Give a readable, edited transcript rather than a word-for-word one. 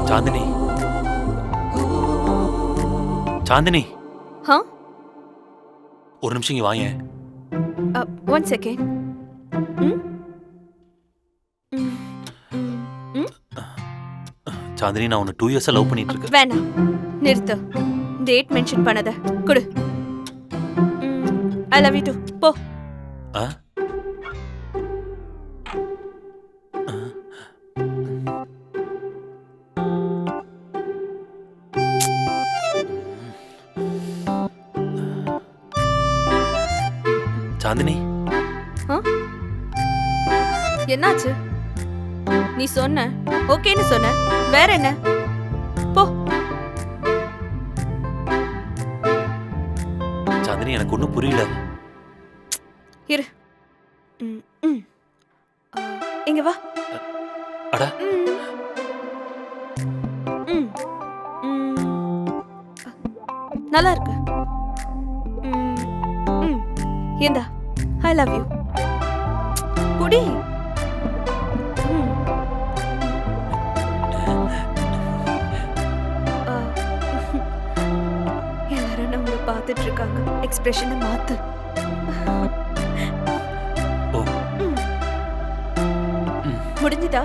சாந்தினி சாந்தினி ஹா ஒரு நிமிஷம் இங்க வாயேன். 1 செகண்ட். சாந்தினி நான் உன்னை 2 இயர்ஸா லவ் பண்ணிட்டு இருக்கேன். வேணாம், நிறுத்து. டேட் மென்ஷன் பண்ணாத. குடு. I love you to. போ. ஆ? சாந்தினி என்னாச்சு? நீ சொன்ன ஓகேன்னு சொன்ன, வேற என்ன? போ. சாந்தினி எனக்கு ஒன்றும் புரியல. இரு. இங்க வா. அட நல்லா இருக்கு. ஏண்டா ஐ லவ் யூ. குடி. எல்லாரும் நம்மள பார்த்துட்டு இருக்காங்க. எக்ஸ்பிரஷனை மாத்து. ஓ முடிஞ்சுதா?